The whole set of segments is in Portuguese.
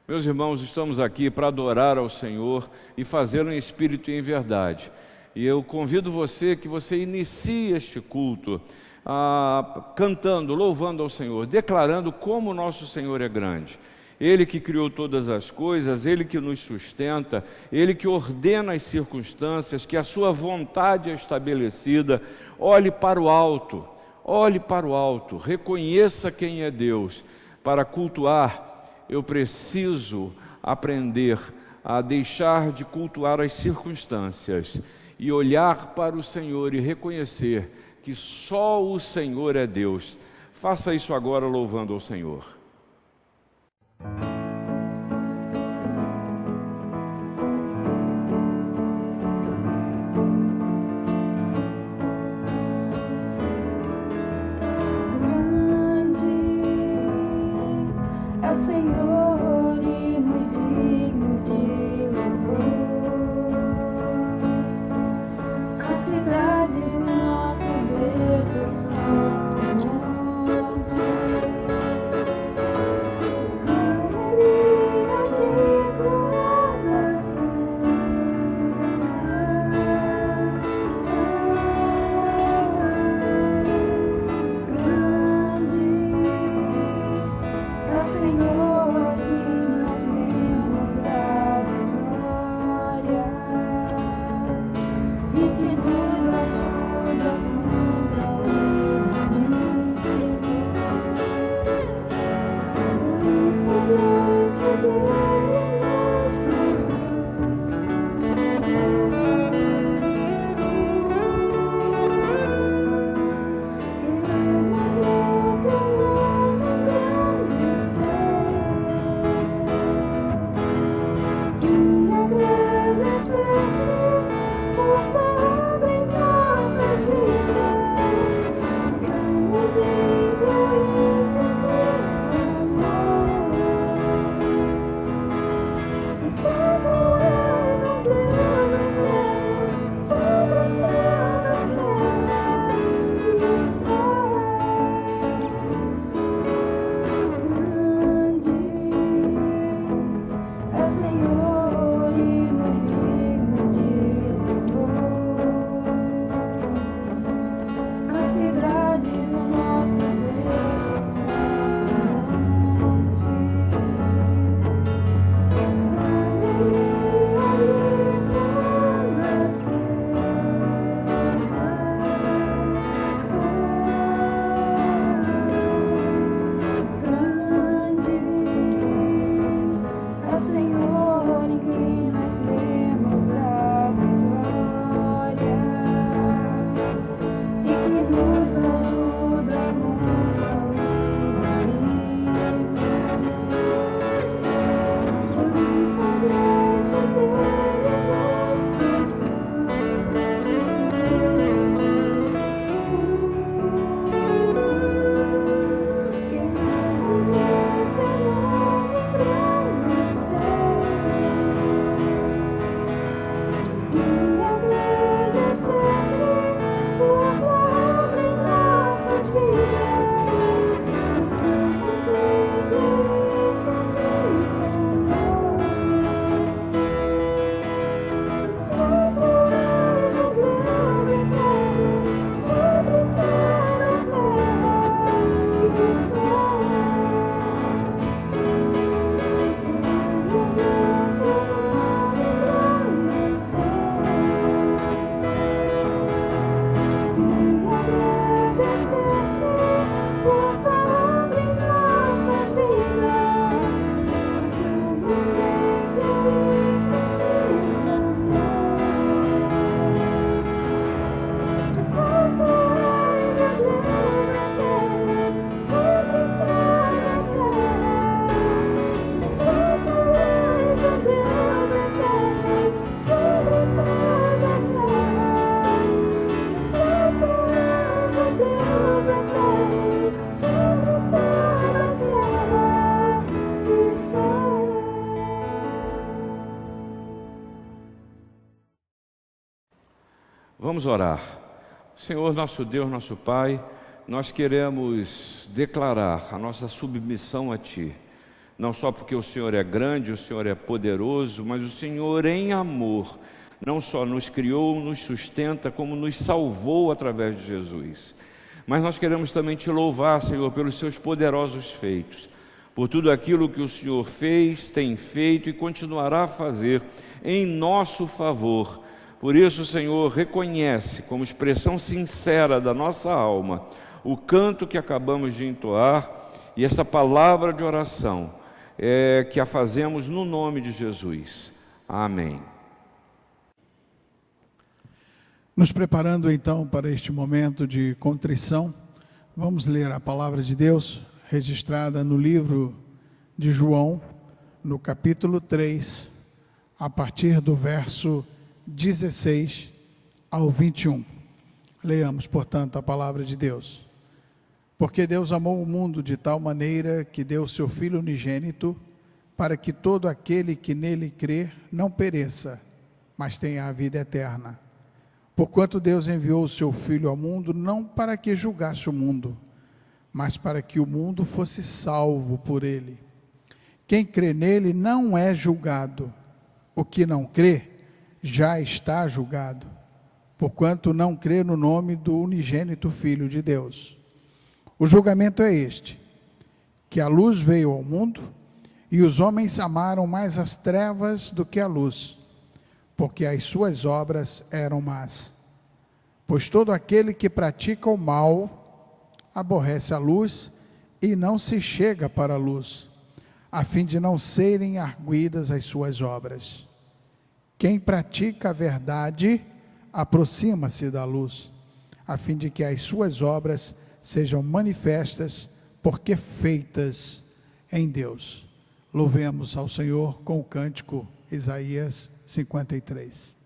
Meus irmãos, estamos aqui para adorar ao Senhor e fazê-lo em espírito e em verdade. E eu convido você que você inicie este culto cantando, louvando ao Senhor, declarando como o nosso Senhor é grande. Ele que criou todas as coisas, Ele que nos sustenta, Ele que ordena as circunstâncias, que a sua vontade é estabelecida. Olhe para o alto, reconheça quem é Deus. Para cultuar, eu preciso aprender a deixar de cultuar as circunstâncias e olhar para o Senhor e reconhecer que só o Senhor é Deus. Faça isso agora louvando ao Senhor. O Senhor e muito digno de louvor, a cidade do nosso Deus, o santo monte, galeria de toda grande é o Senhor. Vamos orar. Senhor, nosso Deus, nosso Pai, nós queremos declarar a nossa submissão a Ti. não só porque o Senhor é grande, o Senhor é poderoso, mas o Senhor em amor, não só nos criou, nos sustenta, como nos salvou através de Jesus. Mas nós queremos também te louvar, Senhor, pelos seus poderosos feitos, por tudo aquilo que o Senhor fez, tem feito e continuará a fazer em nosso favor. Por isso, Senhor, reconhece como expressão sincera da nossa alma o canto que acabamos de entoar e essa palavra de oração que a fazemos no nome de Jesus. Amém. Nos preparando então para este momento de contrição, vamos ler a palavra de Deus registrada no livro de João, no capítulo 3, a partir do verso 16 ao 21. Leamos, portanto, a palavra de Deus. Porque Deus amou o mundo de tal maneira que deu seu Filho unigênito, para que todo aquele que nele crer não pereça, mas tenha a vida eterna. Porquanto Deus enviou o seu Filho ao mundo, não para que julgasse o mundo, mas para que o mundo fosse salvo por ele. Quem crê nele não é julgado. O que não crê, já está julgado, porquanto não crê no nome do unigênito Filho de Deus. O julgamento é este, que a luz veio ao mundo, e os homens amaram mais as trevas do que a luz, porque as suas obras eram más. Pois todo aquele que pratica o mal, aborrece a luz, e não se chega para a luz, a fim de não serem arguidas as suas obras. Quem pratica a verdade, aproxima-se da luz, a fim de que as suas obras sejam manifestas, porque feitas em Deus. Louvemos ao Senhor com o cântico Isaías 53.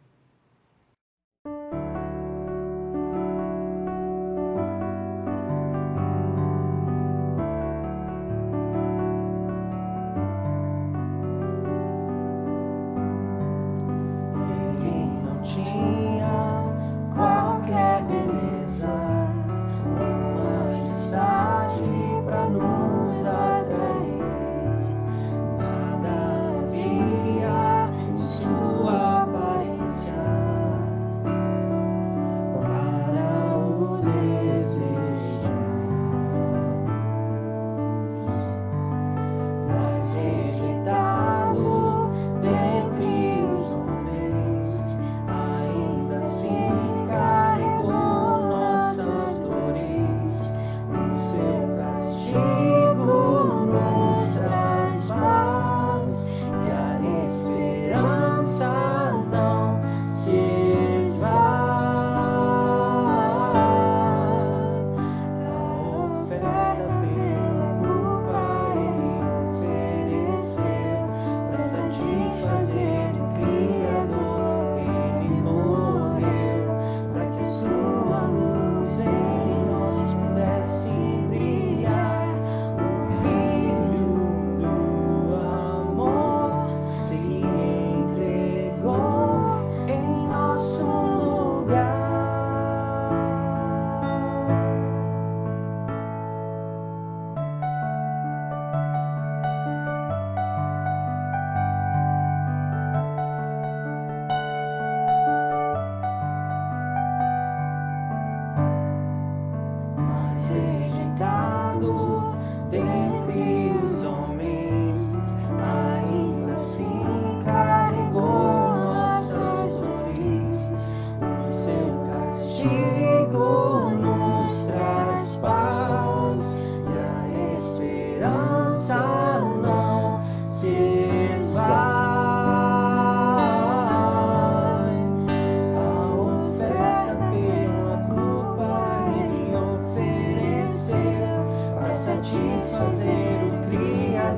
Satisfazer o Criador.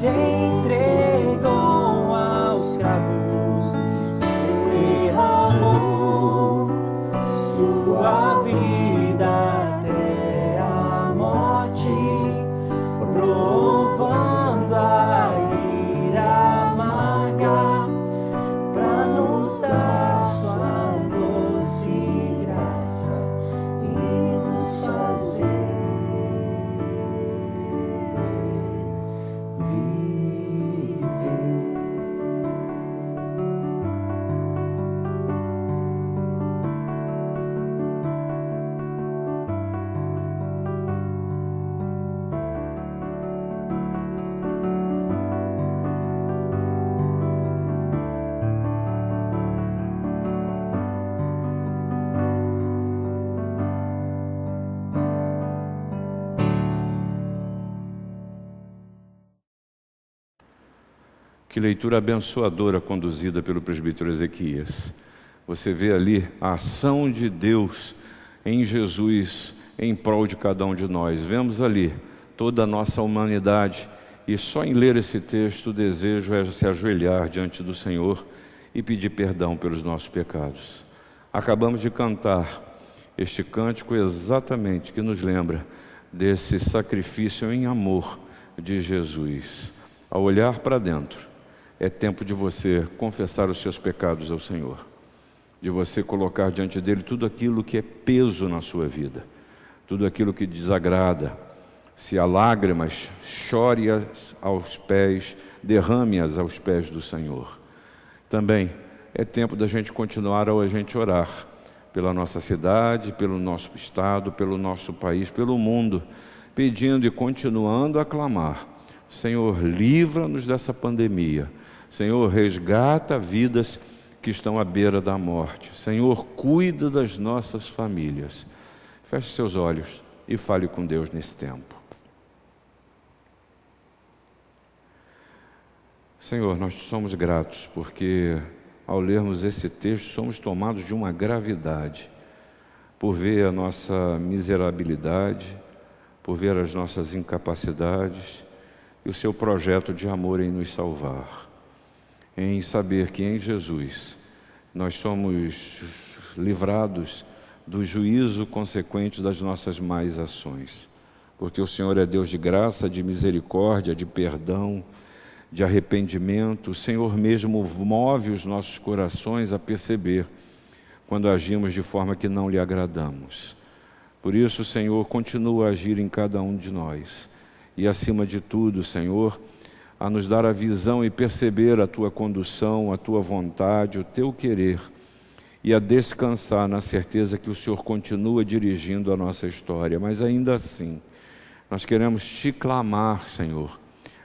se entregou aos cravos, derramou sua vida até a morte, provando a ira amarga, pra nos dar sua doce graça e nos fazer viver. Que leitura abençoadora conduzida pelo presbítero Ezequias. Você vê ali a ação de Deus em Jesus em prol de cada um de nós. Vemos ali toda a nossa humanidade e só em ler esse texto o desejo é se ajoelhar diante do Senhor e pedir perdão pelos nossos pecados. Acabamos de cantar este cântico exatamente que nos lembra desse sacrifício em amor de Jesus. Ao olhar para dentro, é tempo de você confessar os seus pecados ao Senhor, de você colocar diante dele tudo aquilo que é peso na sua vida, tudo aquilo que desagrada. Se há lágrimas, chore-as aos pés, derrame-as aos pés do Senhor. Também é tempo da gente continuar a gente orar pela nossa cidade, pelo nosso estado, pelo nosso país, pelo mundo, pedindo e continuando a clamar: Senhor, livra-nos dessa pandemia. Senhor, resgata vidas que estão à beira da morte. Senhor, cuida das nossas famílias. Feche seus olhos e fale com Deus nesse tempo. Senhor, nós somos gratos porque ao lermos esse texto somos tomados de uma gravidade por ver a nossa miserabilidade, por ver as nossas incapacidades e o seu projeto de amor em nos salvar, em saber que em Jesus nós somos livrados do juízo consequente das nossas más ações, porque o Senhor é Deus de graça, de misericórdia, de perdão, de arrependimento. O Senhor mesmo move os nossos corações a perceber quando agimos de forma que não lhe agradamos. Por isso, o Senhor continua a agir em cada um de nós e, acima de tudo, Senhor, a nos dar a visão e perceber a Tua condução, a Tua vontade, o Teu querer, e a descansar na certeza que o Senhor continua dirigindo a nossa história. Mas ainda assim, nós queremos Te clamar, Senhor,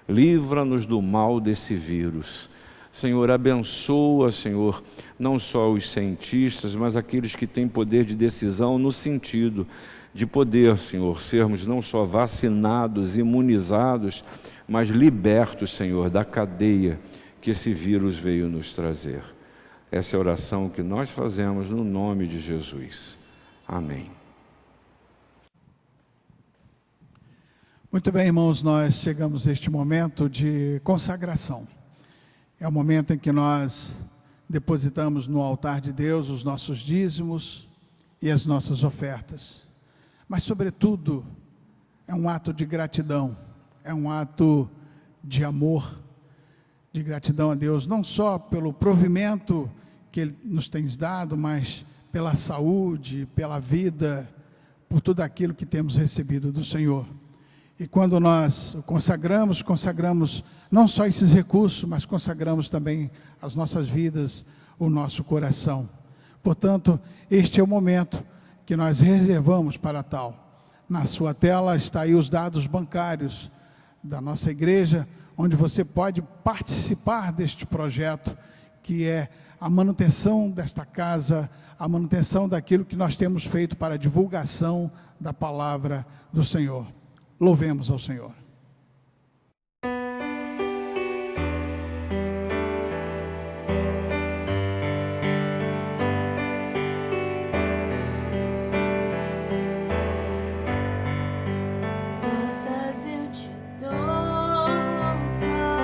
livra-nos do mal desse vírus. Senhor, abençoa, Senhor, não só os cientistas, mas aqueles que têm poder de decisão no sentido de poder, Senhor, sermos não só vacinados, imunizados, mas libertos, Senhor, da cadeia que esse vírus veio nos trazer. Essa é a oração que nós fazemos no nome de Jesus. Amém. Muito bem, irmãos, nós chegamos a este momento de consagração. É o momento em que nós depositamos no altar de Deus os nossos dízimos e as nossas ofertas. Mas, sobretudo, é um ato de gratidão, é um ato de amor, de gratidão a Deus, não só pelo provimento que Ele nos tem dado, mas pela saúde, pela vida, por tudo aquilo que temos recebido do Senhor. E quando nós consagramos não só esses recursos, mas consagramos também as nossas vidas, o nosso coração. Portanto, este é o momento que nós reservamos para tal. Na sua tela está aí os dados bancários da nossa igreja, onde você pode participar deste projeto, que é a manutenção desta casa, a manutenção daquilo que nós temos feito para a divulgação da palavra do Senhor. Louvemos ao Senhor. Graças eu te dou, Pai.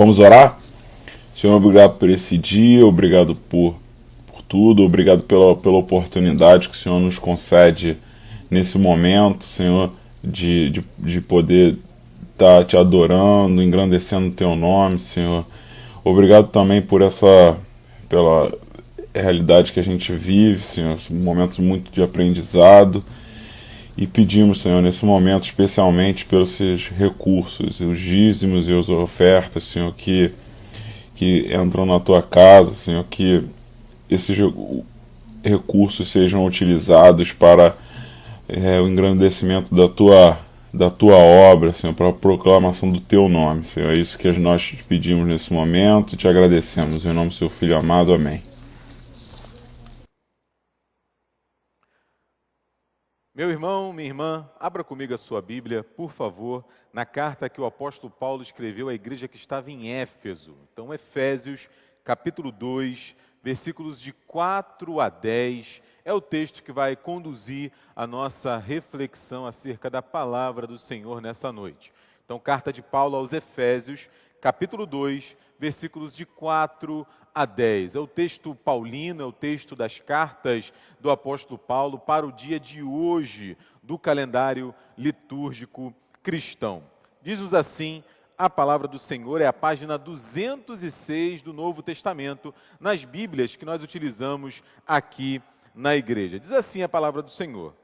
Vamos orar? Senhor, obrigado por esse dia, obrigado por tudo, obrigado pela oportunidade que o Senhor nos concede nesse momento, Senhor, de poder estar te adorando, engrandecendo o teu nome, Senhor. Obrigado também pela realidade que a gente vive, Senhor, momentos muito de aprendizado. E pedimos, Senhor, nesse momento, especialmente pelos seus recursos, os dízimos e as ofertas, Senhor, que entram na tua casa, Senhor, que esses recursos sejam utilizados para o engrandecimento da tua obra, Senhor, para a proclamação do teu nome, Senhor. É isso que nós te pedimos nesse momento e te agradecemos. Em nome do seu Filho amado, amém. Meu irmão, minha irmã, abra comigo a sua Bíblia, por favor, na carta que o apóstolo Paulo escreveu à igreja que estava em Éfeso. Então, Efésios, capítulo 2, versículos de 4 a 10, é o texto que vai conduzir a nossa reflexão acerca da palavra do Senhor nessa noite. Então, carta de Paulo aos Efésios, capítulo 2, versículos de 4 a 10. É o texto paulino, é o texto das cartas do apóstolo Paulo para o dia de hoje do calendário litúrgico cristão. Diz-nos assim a palavra do Senhor, é a página 206 do Novo Testamento, nas Bíblias que nós utilizamos aqui na igreja. Diz assim a palavra do Senhor: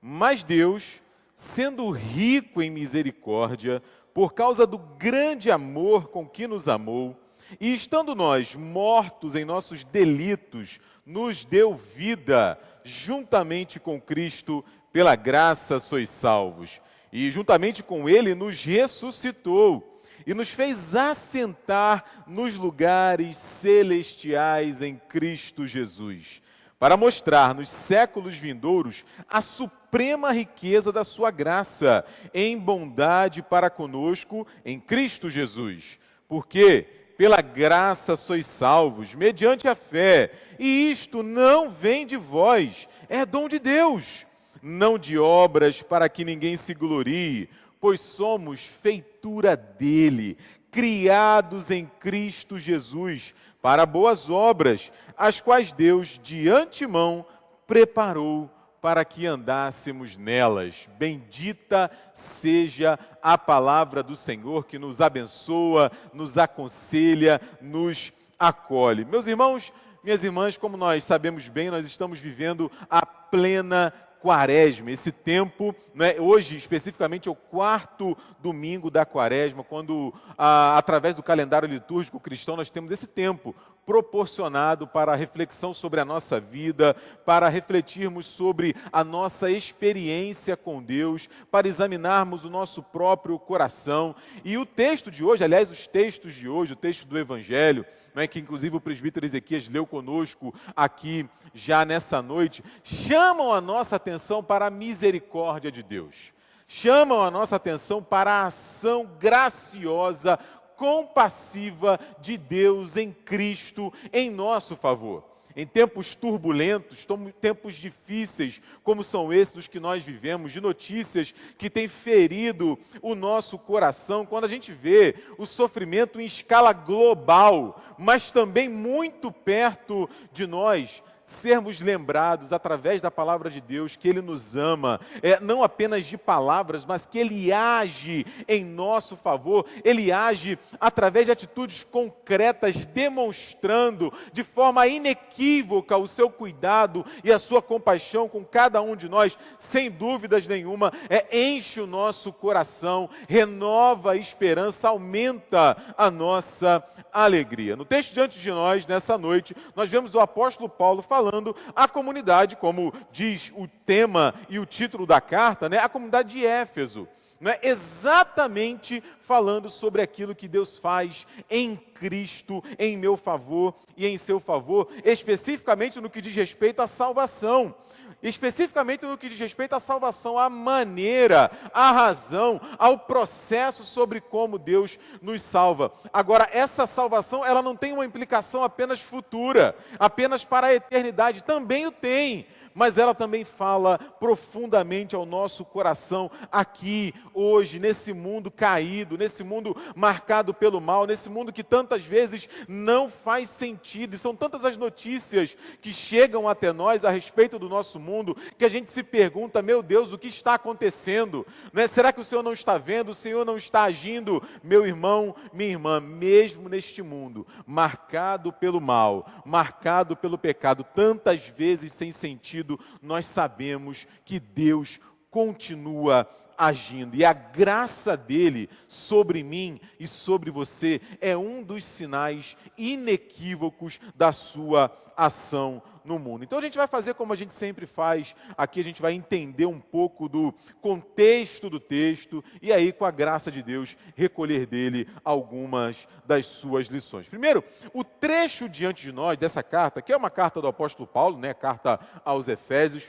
mas Deus, sendo rico em misericórdia, por causa do grande amor com que nos amou, e estando nós mortos em nossos delitos, nos deu vida, juntamente com Cristo, pela graça sois salvos. E juntamente com Ele nos ressuscitou, e nos fez assentar nos lugares celestiais em Cristo Jesus, para mostrar nos séculos vindouros a suprema riqueza da sua graça, em bondade para conosco em Cristo Jesus. Porque pela graça sois salvos, mediante a fé, e isto não vem de vós, é dom de Deus, não de obras para que ninguém se glorie, pois somos feitura dele, criados em Cristo Jesus, para boas obras, as quais Deus de antemão preparou para que andássemos nelas. Bendita seja a palavra do Senhor que nos abençoa, nos aconselha, nos acolhe. Meus irmãos, minhas irmãs, como nós sabemos bem, nós estamos vivendo a plena Quaresma, esse tempo, né, hoje especificamente é o 4º domingo da Quaresma, quando através do calendário litúrgico cristão nós temos esse tempo proporcionado para a reflexão sobre a nossa vida, para refletirmos sobre a nossa experiência com Deus, para examinarmos o nosso próprio coração. E o texto de hoje, aliás, os textos de hoje, o texto do Evangelho, né, que inclusive o presbítero Ezequias leu conosco aqui já nessa noite, chamam a nossa atenção para a misericórdia de Deus. Chamam a nossa atenção para a ação graciosa, compassiva de Deus em Cristo em nosso favor. Em tempos turbulentos, tempos difíceis, como são esses os que nós vivemos, de notícias que têm ferido o nosso coração, quando a gente vê o sofrimento em escala global, mas também muito perto de nós, sermos lembrados através da palavra de Deus que Ele nos ama, não apenas de palavras, mas que Ele age em nosso favor, Ele age através de atitudes concretas, demonstrando de forma inequívoca o seu cuidado e a sua compaixão com cada um de nós, sem dúvidas nenhuma, enche o nosso coração, renova a esperança, aumenta a nossa alegria. No texto diante de nós, nessa noite, nós vemos o apóstolo Paulo falando à comunidade, como diz o tema e o título da carta, né, a comunidade de Éfeso, né, exatamente falando sobre aquilo que Deus faz em Cristo em meu favor e em seu favor, especificamente no que diz respeito à salvação. Especificamente no que diz respeito à salvação, à maneira, à razão, ao processo sobre como Deus nos salva. Agora, essa salvação, ela não tem uma implicação apenas futura, apenas para a eternidade, também o tem. Mas ela também fala profundamente ao nosso coração, aqui, hoje, nesse mundo caído, nesse mundo marcado pelo mal, nesse mundo que tantas vezes não faz sentido, e são tantas as notícias que chegam até nós a respeito do nosso mundo, que a gente se pergunta, meu Deus, o que está acontecendo? Né? Será que o Senhor não está vendo? O Senhor não está agindo? Meu irmão, minha irmã, mesmo neste mundo, marcado pelo mal, marcado pelo pecado, tantas vezes sem sentido, nós sabemos que Deus continua agindo. E a graça dele sobre mim e sobre você é um dos sinais inequívocos da sua ação no mundo. Então a gente vai fazer como a gente sempre faz. Aqui a gente vai entender um pouco do contexto do texto e aí, com a graça de Deus, recolher dele algumas das suas lições. Primeiro, o trecho diante de nós dessa carta, que é uma carta do apóstolo Paulo, né, carta aos Efésios.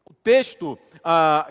O texto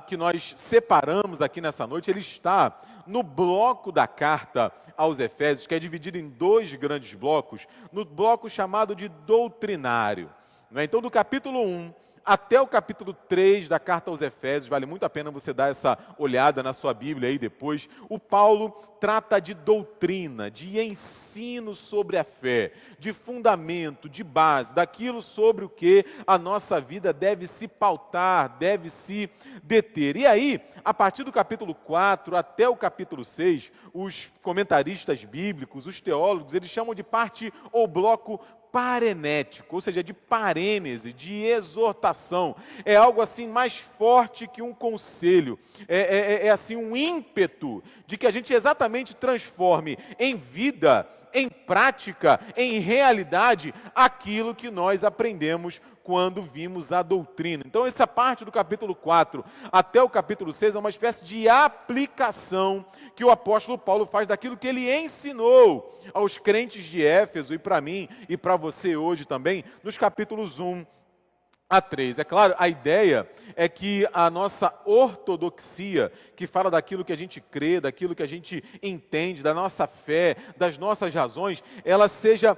que nós separamos aqui nessa noite, ele está no bloco da carta aos Efésios, que é dividido em 2 grandes blocos, no bloco chamado de doutrinário. Né? Então, do capítulo 1 até o capítulo 3 da carta aos Efésios, vale muito a pena você dar essa olhada na sua Bíblia aí depois, o Paulo trata de doutrina, de ensino sobre a fé, de fundamento, de base, daquilo sobre o que a nossa vida deve se pautar, deve se deter. E aí, a partir do capítulo 4 até o capítulo 6, os comentaristas bíblicos, os teólogos, eles chamam de parte ou bloco parenético, ou seja, de parênese, de exortação. É algo assim mais forte que um conselho. É assim um ímpeto de que a gente exatamente transforme em vida, em prática, em realidade, aquilo que nós aprendemos quando vimos a doutrina. Então, essa parte do capítulo 4 até o capítulo 6 é uma espécie de aplicação que o apóstolo Paulo faz daquilo que ele ensinou aos crentes de Éfeso e para mim e para você hoje também, nos capítulos 1 a 3. É claro, a ideia é que a nossa ortodoxia, que fala daquilo que a gente crê, daquilo que a gente entende, da nossa fé, das nossas razões, ela seja,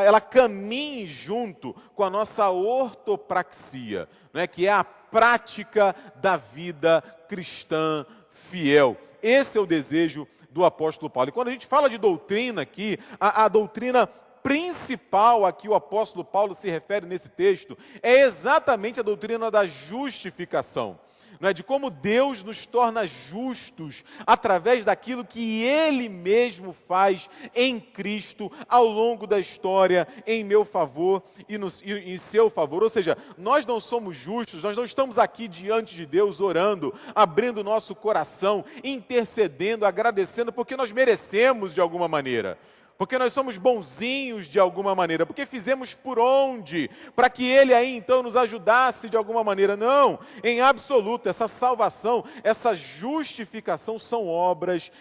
ela caminhe junto com a nossa ortopraxia, né, que é a prática da vida cristã fiel. Esse é o desejo do apóstolo Paulo. E quando a gente fala de doutrina aqui, a doutrina principal a que o apóstolo Paulo se refere nesse texto é exatamente a doutrina da justificação, não é? De como Deus nos torna justos através daquilo que Ele mesmo faz em Cristo ao longo da história, em meu favor e em seu favor. Ou seja, nós não somos justos, nós não estamos aqui diante de Deus orando, abrindo nosso coração, intercedendo, agradecendo, porque nós merecemos de alguma maneira. Porque nós somos bonzinhos de alguma maneira, porque fizemos por onde, para que Ele aí então nos ajudasse de alguma maneira. Não, em absoluto, essa salvação, essa justificação são obras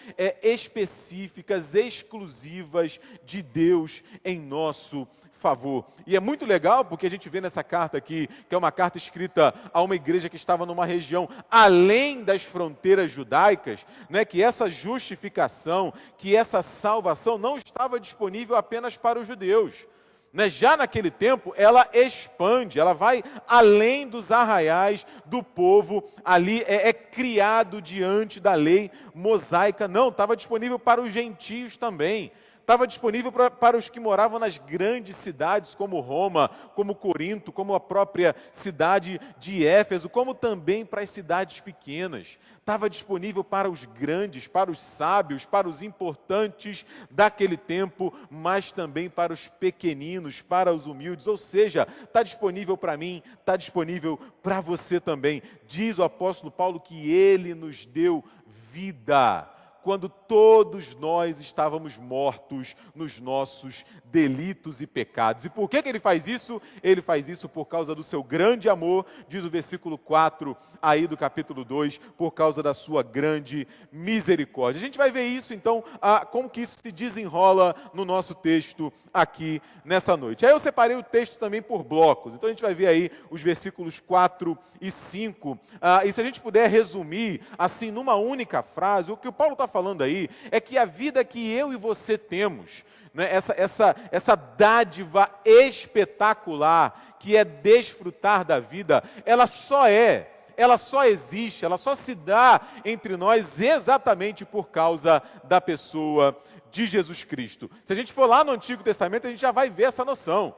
específicas, exclusivas de Deus em nosso favor. E é muito legal porque a gente vê nessa carta aqui, que é uma carta escrita a uma igreja que estava numa região além das fronteiras judaicas, né, que essa justificação, que essa salvação não estava disponível apenas para os judeus. Né? Já naquele tempo, ela expande, ela vai além dos arraiais do povo, ali é criado diante da lei mosaica. Não, estava disponível para os gentios também. Estava disponível para os que moravam nas grandes cidades, como Roma, como Corinto, como a própria cidade de Éfeso, como também para as cidades pequenas. Estava disponível para os grandes, para os sábios, para os importantes daquele tempo, mas também para os pequeninos, para os humildes. Ou seja, está disponível para mim, está disponível para você também. Diz o apóstolo Paulo que ele nos deu vida quando todos nós estávamos mortos nos nossos delitos e pecados. E por que ele faz isso? Ele faz isso por causa do seu grande amor, diz o versículo 4 aí do capítulo 2, por causa da sua grande misericórdia. A gente vai ver isso então, como que isso se desenrola no nosso texto aqui nessa noite. Aí eu separei o texto também por blocos, então a gente vai ver aí os versículos 4 e 5, e se a gente puder resumir assim numa única frase, o que o Paulo está falando aí é que a vida que eu e você temos, né, essa dádiva espetacular que é desfrutar da vida, ela só existe, ela só se dá entre nós exatamente por causa da pessoa de Jesus Cristo. Se a gente for lá no Antigo Testamento, a gente já vai ver essa noção.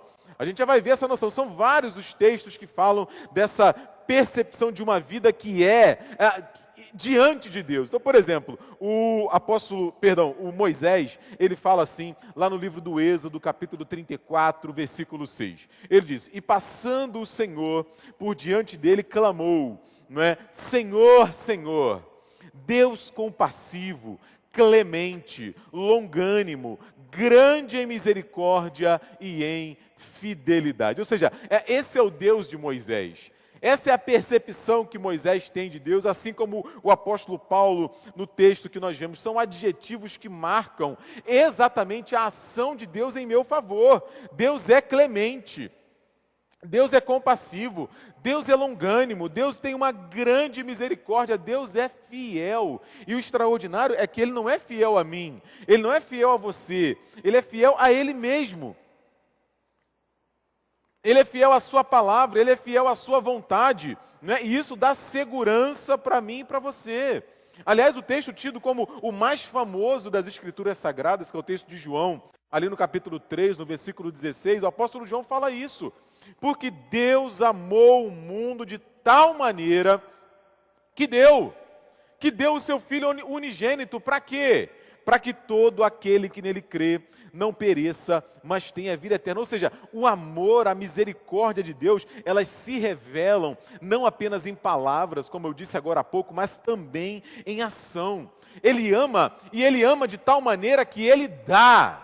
São vários os textos que falam dessa percepção de uma vida que é diante de Deus. Então, por exemplo, o Moisés, ele fala assim, lá no livro do Êxodo, capítulo 34, versículo 6. Ele diz: e passando o Senhor por diante dele, clamou, não é? Senhor, Senhor, Deus compassivo, clemente, longânimo, grande em misericórdia e em fidelidade. Ou seja, esse é o Deus de Moisés. Essa é a percepção que Moisés tem de Deus, assim como o apóstolo Paulo, no texto que nós vemos, são adjetivos que marcam exatamente a ação de Deus em meu favor. Deus é clemente, Deus é compassivo, Deus é longânimo, Deus tem uma grande misericórdia, Deus é fiel. E o extraordinário é que Ele não é fiel a mim, Ele não é fiel a você, Ele é fiel a Ele mesmo. Ele é fiel à sua palavra, Ele é fiel à sua vontade, né? E isso dá segurança para mim e para você. Aliás, o texto tido como o mais famoso das Escrituras Sagradas, que é o texto de João, ali no capítulo 3, no versículo 16, o apóstolo João fala isso. Porque Deus amou o mundo de tal maneira que deu o seu Filho unigênito, para quê? Para que todo aquele que nele crê não pereça, mas tenha vida eterna. Ou seja, o amor, a misericórdia de Deus, elas se revelam não apenas em palavras, como eu disse agora há pouco, mas também em ação. Ele ama, e Ele ama de tal maneira que Ele dá.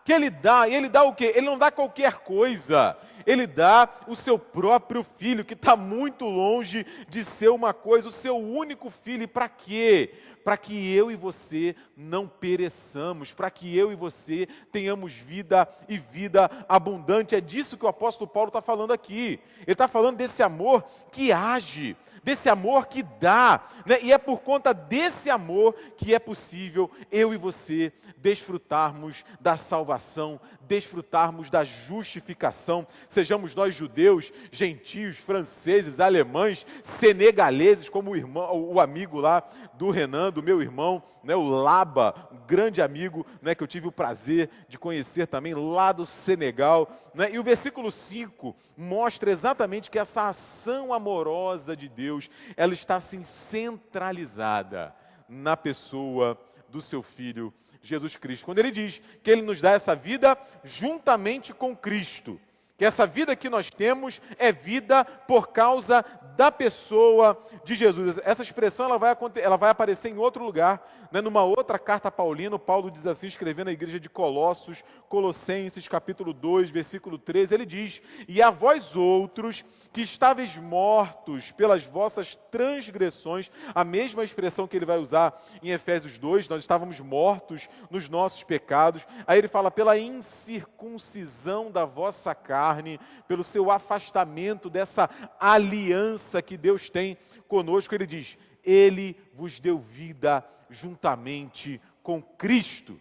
E Ele dá o quê? Ele não dá qualquer coisa. Ele dá o seu próprio Filho, que está muito longe de ser uma coisa, o seu único Filho. E para quê? Para que eu e você não pereçamos, para que eu e você tenhamos vida e vida abundante. É disso que o apóstolo Paulo está falando aqui. Ele está falando desse amor que age, desse amor que dá, né? E é por conta desse amor que é possível eu e você desfrutarmos da salvação, desfrutarmos da justificação, sejamos nós judeus, gentios, franceses, alemães, senegaleses, como o amigo lá do Renan, do meu irmão, né, o Laba, um grande amigo, né, que eu tive o prazer de conhecer também lá do Senegal, né? E o versículo 5 mostra exatamente que essa ação amorosa de Deus, ela está assim centralizada na pessoa do seu Filho Jesus Cristo. Quando ele diz que ele nos dá essa vida juntamente com Cristo, que essa vida que nós temos é vida por causa da pessoa de Jesus. Essa expressão ela vai aparecer em outro lugar, né? Numa outra carta paulina. Paulo diz assim, escrevendo à igreja de Colossenses, capítulo 2, versículo 13, ele diz: e a vós outros, que estáveis mortos pelas vossas transgressões, a mesma expressão que ele vai usar em Efésios 2, nós estávamos mortos nos nossos pecados. Aí ele fala, pela incircuncisão da vossa carne, pelo seu afastamento dessa aliança que Deus tem conosco, ele diz, Ele vos deu vida juntamente com Cristo.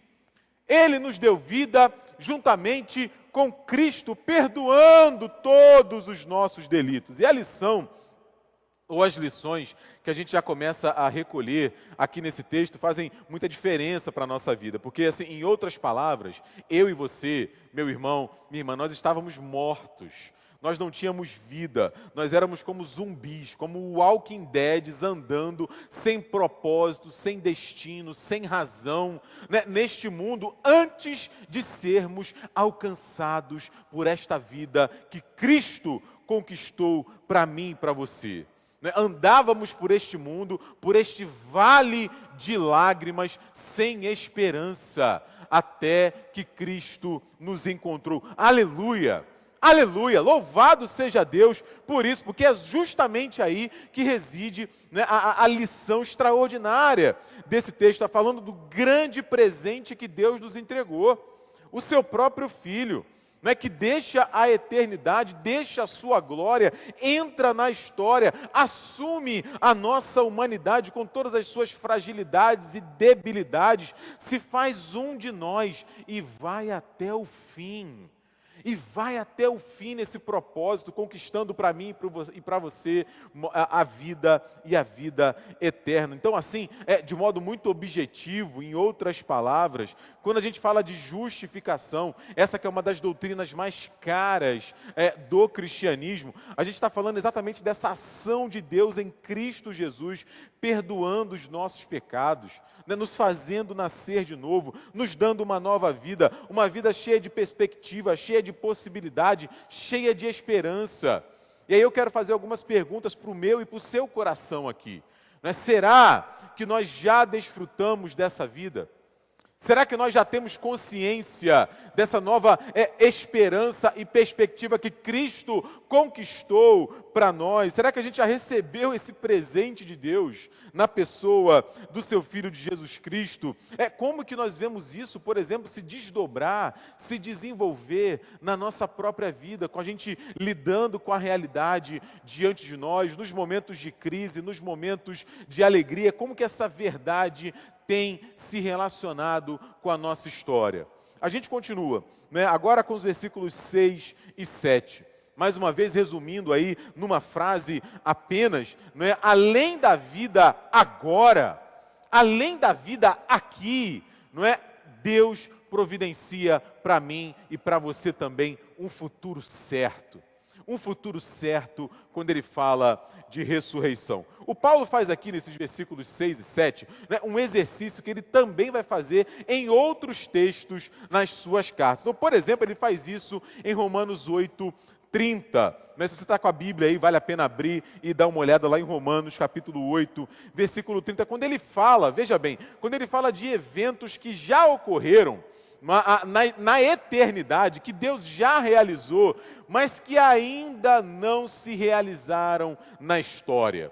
Ele nos deu vida juntamente com Cristo, perdoando todos os nossos delitos. E a lição, ou as lições que a gente já começa a recolher aqui nesse texto, fazem muita diferença para a nossa vida. Porque, assim, em outras palavras, eu e você, meu irmão, minha irmã, nós estávamos mortos. Nós não tínhamos vida, nós éramos como zumbis, como Walking Dead, andando sem propósito, sem destino, sem razão, né, neste mundo, antes de sermos alcançados por esta vida que Cristo conquistou para mim e para você. né? Andávamos por este mundo, por este vale de lágrimas, sem esperança, até que Cristo nos encontrou. Aleluia! Aleluia! Louvado seja Deus por isso, porque é justamente aí que reside, né, a lição extraordinária desse texto. Está falando do grande presente que Deus nos entregou, o seu próprio Filho, né, que deixa a eternidade, deixa a sua glória, entra na história, assume a nossa humanidade com todas as suas fragilidades e debilidades, se faz um de nós e vai até o fim. E vai até o fim nesse propósito, conquistando para mim e para você a vida e a vida eterna. Então, assim, de modo muito objetivo, em outras palavras, quando a gente fala de justificação, essa que é uma das doutrinas mais caras do cristianismo, a gente está falando exatamente dessa ação de Deus em Cristo Jesus, perdoando os nossos pecados, né, nos fazendo nascer de novo, nos dando uma nova vida, uma vida cheia de perspectiva, cheia de possibilidade, cheia de esperança. E aí eu quero fazer algumas perguntas para o meu e para o seu coração aqui, né? Será que nós já desfrutamos dessa vida? Será que nós já temos consciência dessa nova esperança e perspectiva que Cristo conquistou para nós? Será que a gente já recebeu esse presente de Deus na pessoa do seu Filho de Jesus Cristo? Como que nós vemos isso, por exemplo, se desdobrar, se desenvolver na nossa própria vida, com a gente lidando com a realidade diante de nós, nos momentos de crise, nos momentos de alegria? Como que essa verdade tem se relacionado com a nossa história? A gente continua, né, agora com os versículos 6 e 7. Mais uma vez, resumindo aí numa frase apenas, né, além da vida agora, além da vida aqui, não é? Deus providencia para mim e para você também um futuro certo. Um futuro certo quando ele fala de ressurreição. O Paulo faz aqui nesses versículos 6 e 7, né, um exercício que ele também vai fazer em outros textos nas suas cartas. Então, por exemplo, ele faz isso em Romanos 8:30. Mas se você está com a Bíblia aí, vale a pena abrir e dar uma olhada lá em Romanos capítulo 8, versículo 30, quando ele fala, veja bem, quando ele fala de eventos que já ocorreram na eternidade, que Deus já realizou, mas que ainda não se realizaram na história.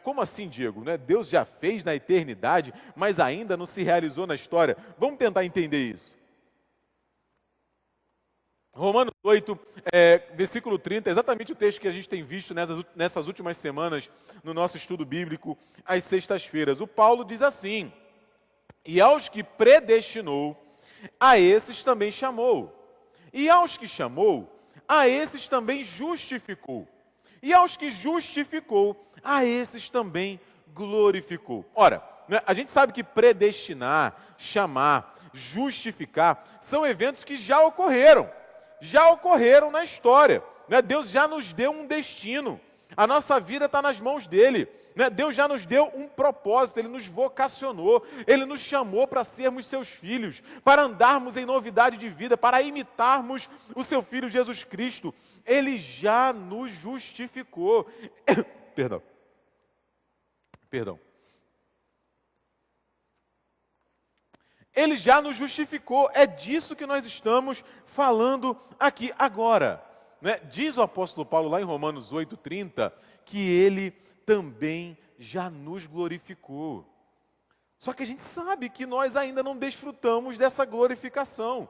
Como assim, Diego? Deus já fez na eternidade, mas ainda não se realizou na história. Vamos tentar entender isso. Romanos 8, versículo 30, exatamente o texto que a gente tem visto nessas últimas semanas no nosso estudo bíblico, às sextas-feiras. O Paulo diz assim: e aos que predestinou, a esses também chamou. E aos que chamou, a esses também justificou. E aos que justificou, a esses também glorificou. Ora, a gente sabe que predestinar, chamar, justificar, são eventos que já ocorreram na história. Deus já nos deu um destino. A nossa vida está nas mãos dele. Deus já nos deu um propósito, Ele nos vocacionou, Ele nos chamou para sermos seus filhos, para andarmos em novidade de vida, para imitarmos o seu Filho Jesus Cristo. Ele já nos justificou. Perdão. Ele já nos justificou, é disso que nós estamos falando aqui agora. Diz o apóstolo Paulo lá em Romanos 8:30 que ele também já nos glorificou. Só que a gente sabe que nós ainda não desfrutamos dessa glorificação.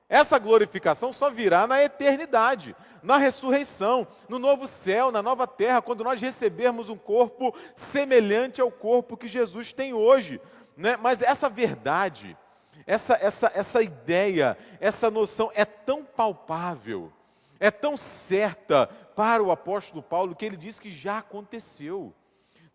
Essa glorificação só virá na eternidade, na ressurreição, no novo céu, na nova terra, quando nós recebermos um corpo semelhante ao corpo que Jesus tem hoje. Mas essa verdade, essa ideia, essa noção é tão palpável, é tão certa para o apóstolo Paulo, que ele diz que já aconteceu.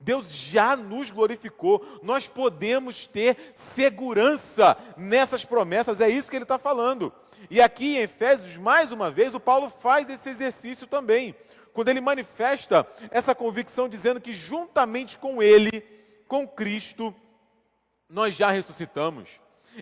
Deus já nos glorificou, nós podemos ter segurança nessas promessas, é isso que ele está falando. E aqui em Efésios, mais uma vez, o Paulo faz esse exercício também, quando ele manifesta essa convicção, dizendo que juntamente com ele, com Cristo, nós já ressuscitamos.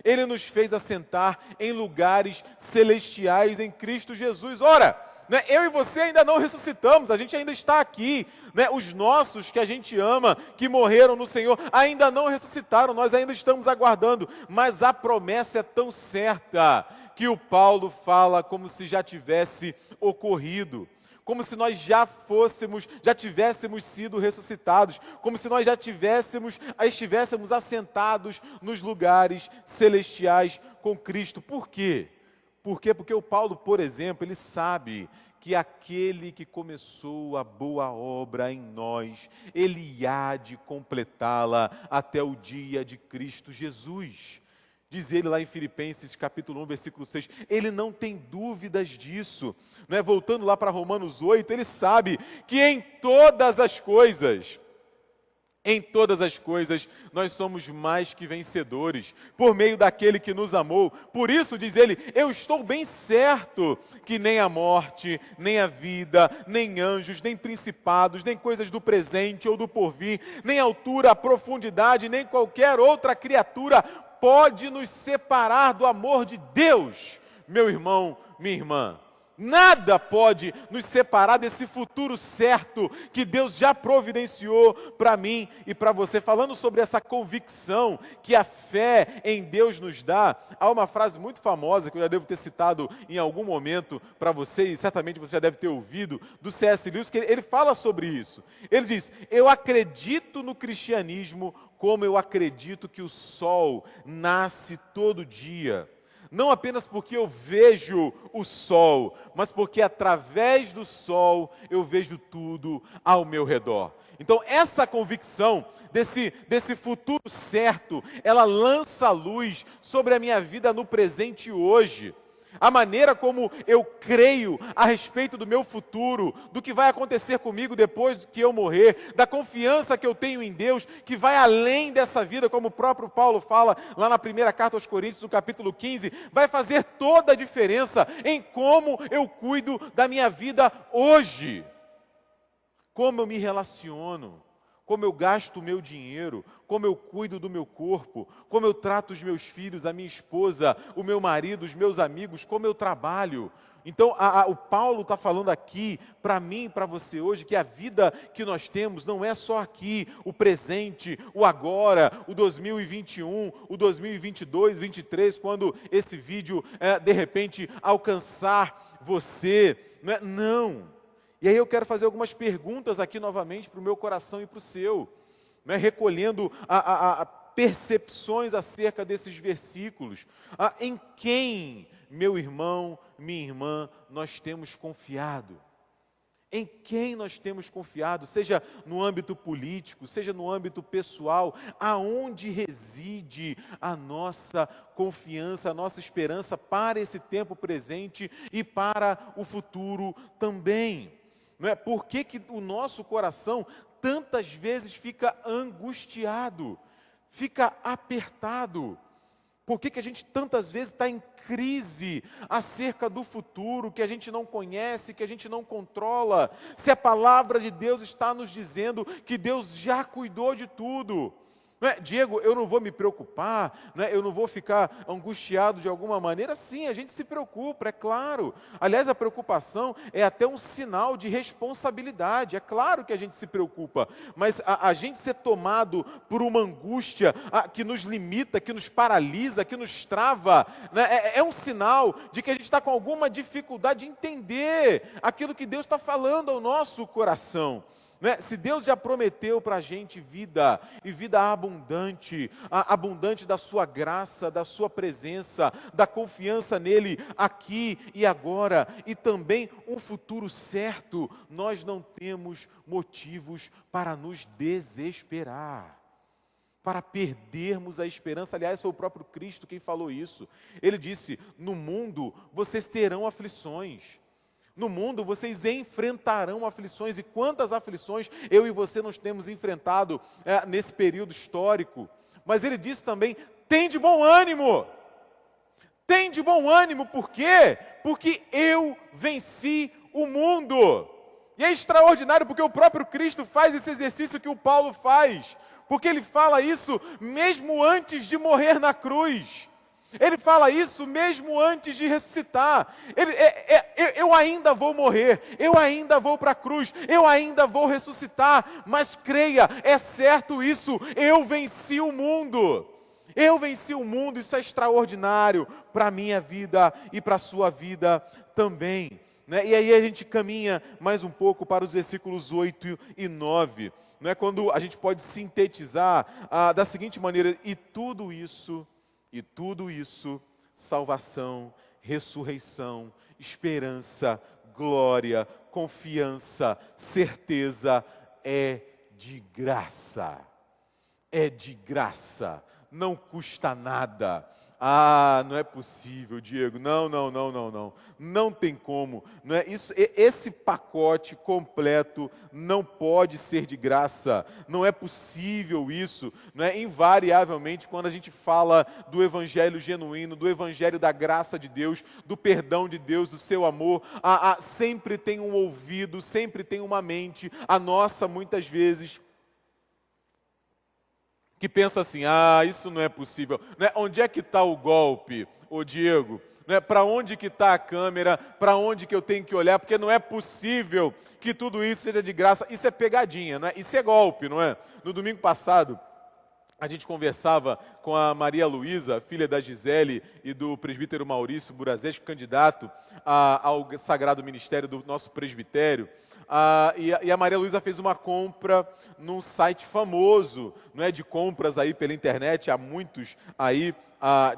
Ele nos fez assentar em lugares celestiais em Cristo Jesus. Ora, né? Eu e você ainda não ressuscitamos, a gente ainda está aqui, né? Os nossos que a gente ama, que morreram no Senhor, ainda não ressuscitaram, nós ainda estamos aguardando, mas a promessa é tão certa que o Paulo fala como se já tivesse ocorrido, como se nós já tivéssemos sido ressuscitados, como se nós já estivéssemos assentados nos lugares celestiais com Cristo. Por quê? Porque o Paulo, por exemplo, ele sabe que aquele que começou a boa obra em nós, ele há de completá-la até o dia de Cristo Jesus. Diz ele lá em Filipenses capítulo 1, versículo 6, ele não tem dúvidas disso, né? Voltando lá para Romanos 8, ele sabe que em todas as coisas, nós somos mais que vencedores, por meio daquele que nos amou. Por isso, diz ele, eu estou bem certo que nem a morte, nem a vida, nem anjos, nem principados, nem coisas do presente ou do porvir, nem altura, profundidade, nem qualquer outra criatura pode nos separar do amor de Deus, meu irmão, minha irmã. Nada pode nos separar desse futuro certo que Deus já providenciou para mim e para você. Falando sobre essa convicção que a fé em Deus nos dá, há uma frase muito famosa que eu já devo ter citado em algum momento para você, e certamente você já deve ter ouvido, do C.S. Lewis, que ele fala sobre isso. Ele diz, eu acredito no cristianismo como eu acredito que o sol nasce todo dia. Não apenas porque eu vejo o sol, mas porque através do sol eu vejo tudo ao meu redor. Então essa convicção desse futuro certo, ela lança luz sobre a minha vida no presente hoje. A maneira como eu creio a respeito do meu futuro, do que vai acontecer comigo depois que eu morrer, da confiança que eu tenho em Deus, que vai além dessa vida, como o próprio Paulo fala lá na primeira carta aos Coríntios, no capítulo 15, vai fazer toda a diferença em como eu cuido da minha vida hoje. Como eu me relaciono, como eu gasto o meu dinheiro, como eu cuido do meu corpo, como eu trato os meus filhos, a minha esposa, o meu marido, os meus amigos, como eu trabalho. Então, o Paulo está falando aqui, para mim e para você hoje, que a vida que nós temos não é só aqui, o presente, o agora, o 2021, o 2022, 2023, quando esse vídeo, de repente, alcançar você. Não. E aí eu quero fazer algumas perguntas aqui novamente para o meu coração e para o seu, né? Recolhendo percepções acerca desses versículos. Em quem, meu irmão, minha irmã, nós temos confiado? Em quem nós temos confiado, seja no âmbito político, seja no âmbito pessoal, aonde reside a nossa confiança, a nossa esperança para esse tempo presente e para o futuro também? Não é? Por que o nosso coração tantas vezes fica angustiado, fica apertado? Por que a gente tantas vezes está em crise acerca do futuro que a gente não conhece, que a gente não controla? Se a palavra de Deus está nos dizendo que Deus já cuidou de tudo. Não é, Diego, eu não vou me preocupar, não é, eu não vou ficar angustiado de alguma maneira. Sim, a gente se preocupa, é claro. Aliás, a preocupação é até um sinal de responsabilidade. É claro que a gente se preocupa, mas a gente ser tomado por uma angústia que nos limita, que nos paralisa, que nos trava, né, é um sinal de que a gente está com alguma dificuldade de entender aquilo que Deus está falando ao nosso coração. Se Deus já prometeu para a gente vida, e vida abundante, abundante da sua graça, da sua presença, da confiança nele aqui e agora, e também um futuro certo, nós não temos motivos para nos desesperar, para perdermos a esperança. Aliás, foi o próprio Cristo quem falou isso. Ele disse, no mundo vocês terão aflições. No mundo vocês enfrentarão aflições, e quantas aflições eu e você nós temos enfrentado nesse período histórico. Mas ele disse também, tem de bom ânimo. Tem de bom ânimo, por quê? Porque eu venci o mundo. E é extraordinário porque o próprio Cristo faz esse exercício que o Paulo faz. Porque ele fala isso mesmo antes de morrer na cruz. Ele fala isso mesmo antes de ressuscitar. Eu ainda vou morrer, eu ainda vou para a cruz, eu ainda vou ressuscitar, mas creia, é certo isso, eu venci o mundo. Eu venci o mundo, isso é extraordinário para a minha vida e para a sua vida também. Né? E aí a gente caminha mais um pouco para os versículos 8 e 9, né? Quando a gente pode sintetizar da seguinte maneira: e tudo isso, salvação, ressurreição, esperança, glória, confiança, certeza, é de graça. É de graça. Não custa nada. Ah, não é possível, Diego. Não. Não tem como. Não é isso. Esse pacote completo não pode ser de graça. Não é possível isso. Não é? Invariavelmente, quando a gente fala do evangelho genuíno, do evangelho da graça de Deus, do perdão de Deus, do seu amor, sempre tem um ouvido, sempre tem uma mente, a nossa muitas vezes, que pensa assim: isso não é possível. Né? Onde é que está o golpe, ô Diego? Né? Para onde que está a câmera? Para onde que eu tenho que olhar? Porque não é possível que tudo isso seja de graça. Isso é pegadinha, né? Isso é golpe, não é? No domingo passado, a gente conversava com a Maria Luísa, filha da Gisele e do presbítero Maurício Burazeschi, candidato ao Sagrado Ministério do nosso presbitério. E a Maria Luísa fez uma compra num site famoso, não é, de compras aí pela internet, há muitos aí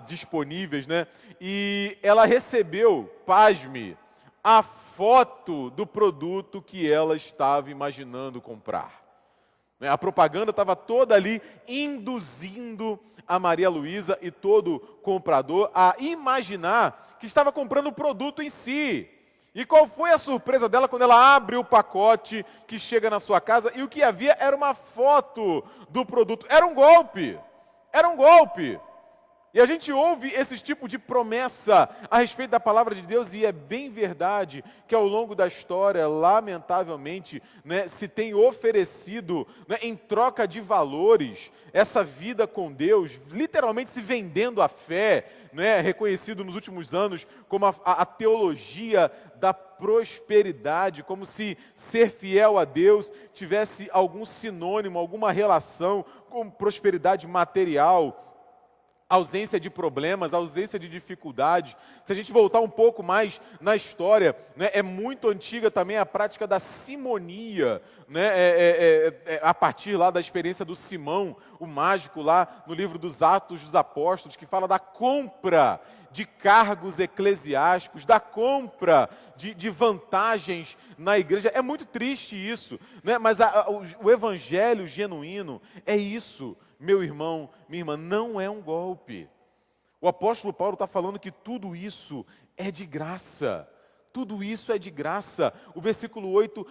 disponíveis, né? E ela recebeu, pasme, a foto do produto que ela estava imaginando comprar. A propaganda estava toda ali induzindo a Maria Luísa e todo comprador a imaginar que estava comprando o produto em si. E qual foi a surpresa dela quando ela abre o pacote que chega na sua casa e o que havia era uma foto do produto. Era um golpe. Era um golpe. E a gente ouve esse tipo de promessa a respeito da palavra de Deus, e é bem verdade que ao longo da história, lamentavelmente, né, se tem oferecido, né, em troca de valores, essa vida com Deus, literalmente se vendendo a fé, né, reconhecido nos últimos anos como a teologia da prosperidade, como se ser fiel a Deus tivesse algum sinônimo, alguma relação com prosperidade material, ausência de problemas, ausência de dificuldades. Se a gente voltar um pouco mais na história, né, é muito antiga também a prática da simonia, né, a partir lá da experiência do Simão, o mágico lá no livro dos Atos dos Apóstolos, que fala da compra de cargos eclesiásticos, da compra de vantagens na igreja. É muito triste isso, né? Mas o evangelho genuíno é isso. Meu irmão, minha irmã, não é um golpe. O apóstolo Paulo está falando que tudo isso é de graça. Tudo isso é de graça. O versículo 8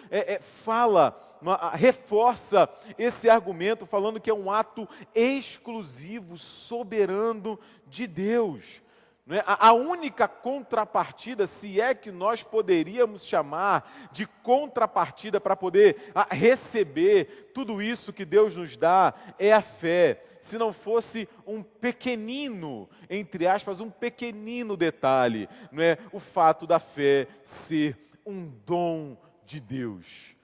reforça esse argumento, falando que é um ato exclusivo, soberano de Deus. Não é? A única contrapartida, se é que nós poderíamos chamar de contrapartida para poder receber tudo isso que Deus nos dá, é a fé. Se não fosse um pequenino, entre aspas, um pequenino detalhe, não é? O fato da fé ser um dom de Deus.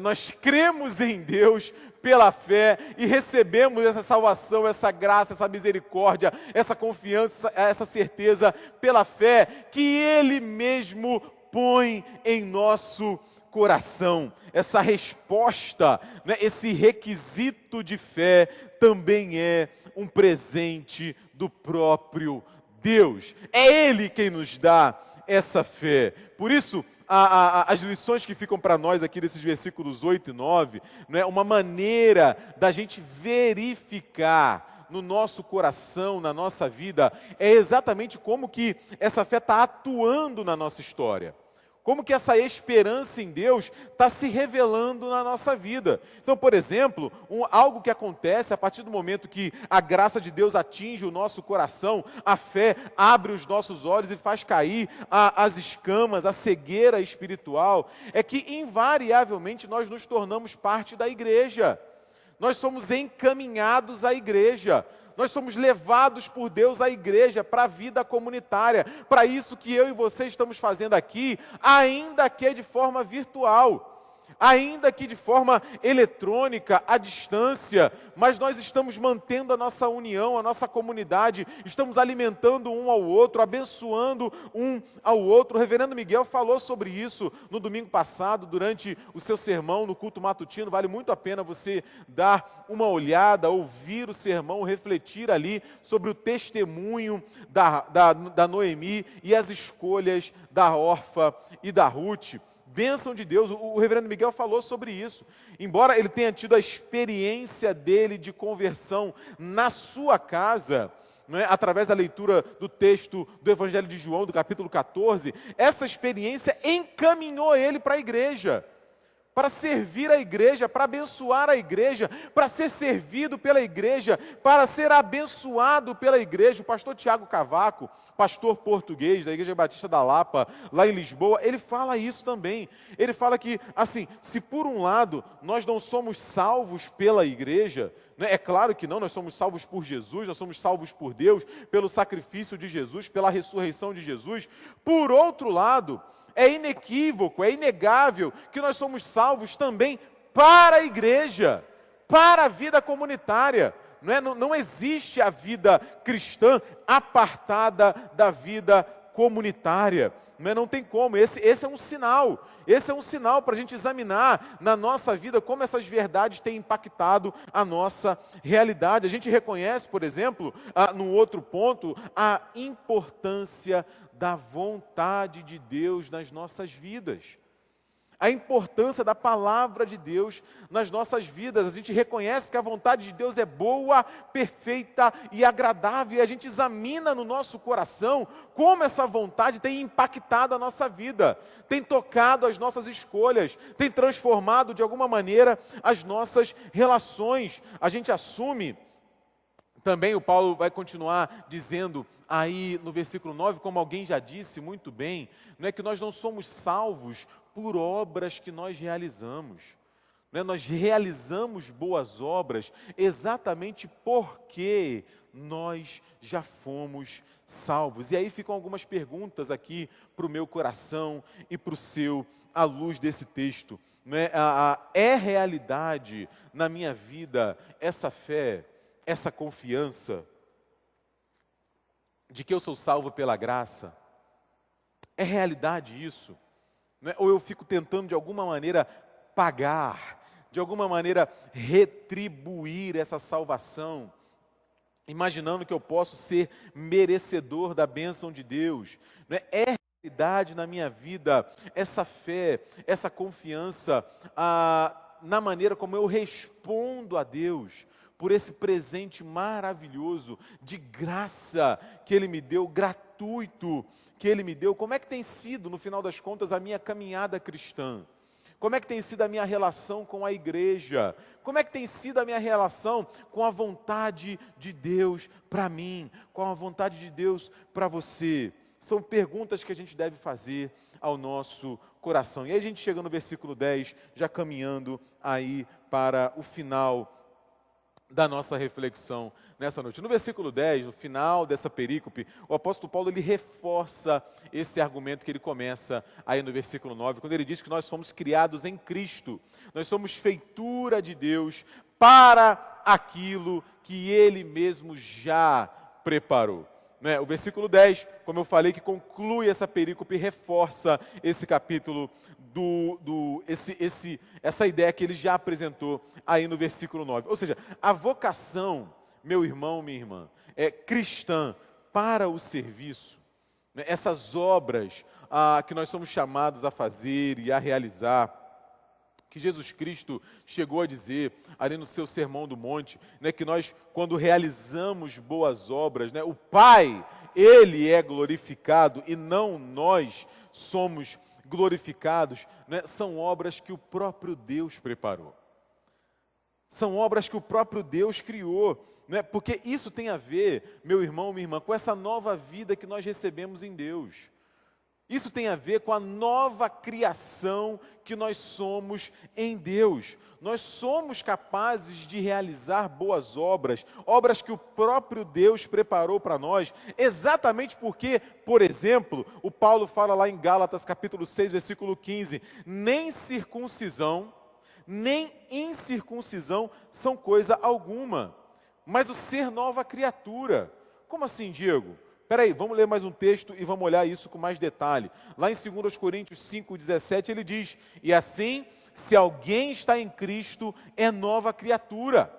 Nós cremos em Deus pela fé e recebemos essa salvação, essa graça, essa misericórdia, essa confiança, essa certeza pela fé que Ele mesmo põe em nosso coração. Essa resposta, né, esse requisito de fé também é um presente do próprio Deus. É Ele quem nos dá essa fé. Por isso, as lições que ficam para nós aqui desses versículos 8 e 9, né, uma maneira da gente verificar no nosso coração, na nossa vida, é exatamente como que essa fé está atuando na nossa história. Como que essa esperança em Deus está se revelando na nossa vida. Então, por exemplo, algo que acontece a partir do momento que a graça de Deus atinge o nosso coração, a fé abre os nossos olhos e faz cair as escamas, a cegueira espiritual, é que invariavelmente nós nos tornamos parte da igreja. Nós somos encaminhados à igreja. nós somos levados por Deus à igreja, para a vida comunitária, para isso que eu e você estamos fazendo aqui, ainda que de forma virtual, ainda que de forma eletrônica, à distância, mas nós estamos mantendo a nossa união, a nossa comunidade, estamos alimentando um ao outro, abençoando um ao outro. O reverendo Miguel falou sobre isso no domingo passado, durante o seu sermão no culto matutino. Vale muito a pena você dar uma olhada, ouvir o sermão, refletir ali sobre o testemunho da Noemi e as escolhas da Orfa e da Ruth. Bênção de Deus, o reverendo Miguel falou sobre isso. Embora ele tenha tido a experiência dele de conversão na sua casa, não é? Através da leitura do texto do Evangelho de João, do capítulo 14, essa experiência encaminhou ele para a igreja, para servir a igreja, para abençoar a igreja, para ser servido pela igreja, para ser abençoado pela igreja. O pastor Tiago Cavaco, pastor português da Igreja Batista da Lapa, lá em Lisboa, ele fala isso também. Ele fala que, assim, se por um lado nós não somos salvos pela igreja, né? É claro que não, nós somos salvos por Jesus, nós somos salvos por Deus, pelo sacrifício de Jesus, pela ressurreição de Jesus. Por outro lado, é inequívoco, é inegável que nós somos salvos também para a igreja, para a vida comunitária. Não existe a vida cristã apartada da vida comunitária. Não tem como. Esse é um sinal. Esse é um sinal para a gente examinar na nossa vida como essas verdades têm impactado a nossa realidade. A gente reconhece, por exemplo, num outro ponto, a importância da vontade de Deus nas nossas vidas. A importância da palavra de Deus nas nossas vidas. A gente reconhece que a vontade de Deus é boa, perfeita e agradável. E a gente examina no nosso coração como essa vontade tem impactado a nossa vida, tem tocado as nossas escolhas, tem transformado de alguma maneira as nossas relações. A gente assume. Também o Paulo vai continuar dizendo aí no versículo 9, como alguém já disse muito bem, não é que nós não somos salvos por obras que nós realizamos. Não é? Nós realizamos boas obras exatamente porque nós já fomos salvos. E aí ficam algumas perguntas aqui para o meu coração e para o seu, à luz desse texto. Não é? É realidade na minha vida essa fé, essa confiança de que eu sou salvo pela graça? É realidade isso? Não é? Ou eu fico tentando de alguma maneira pagar, de alguma maneira retribuir essa salvação, imaginando que eu posso ser merecedor da bênção de Deus? Não é? É realidade na minha vida essa fé, essa confiança na maneira como eu respondo a Deus por esse presente maravilhoso de graça que Ele me deu, gratuito que Ele me deu? Como é que tem sido, no final das contas, a minha caminhada cristã? Como é que tem sido a minha relação com a igreja? Como é que tem sido a minha relação com a vontade de Deus para mim, com a vontade de Deus para você? São perguntas que a gente deve fazer ao nosso coração. E aí a gente chega no versículo 10, já caminhando aí para o final da nossa reflexão nessa noite. No versículo 10, no final dessa perícope, o apóstolo Paulo ele reforça esse argumento que ele começa aí no versículo 9, quando ele diz que nós fomos criados em Cristo, nós somos feitura de Deus para aquilo que Ele mesmo já preparou. O versículo 10, como eu falei, que conclui essa perícope, reforça esse capítulo, essa ideia que ele já apresentou aí no versículo 9. Ou seja, a vocação, meu irmão, minha irmã, é cristã para o serviço. Essas obras que nós somos chamados a fazer e a realizar, que Jesus Cristo chegou a dizer ali no seu Sermão do Monte, que nós, quando realizamos boas obras, o Pai, Ele é glorificado e não nós somos glorificados, são obras que o próprio Deus preparou. São obras que o próprio Deus criou, porque isso tem a ver, meu irmão, minha irmã, com essa nova vida que nós recebemos em Deus. Isso tem a ver com a nova criação que nós somos em Deus. Nós somos capazes de realizar boas obras, obras que o próprio Deus preparou para nós, exatamente porque, por exemplo, o Paulo fala lá em Gálatas capítulo 6, versículo 15, nem circuncisão, nem incircuncisão são coisa alguma, mas o ser nova criatura. Como assim, Diego? Espera aí, vamos ler mais um texto e vamos olhar isso com mais detalhe. Lá em 2 Coríntios 5,17 ele diz, e assim, se alguém está em Cristo, é nova criatura.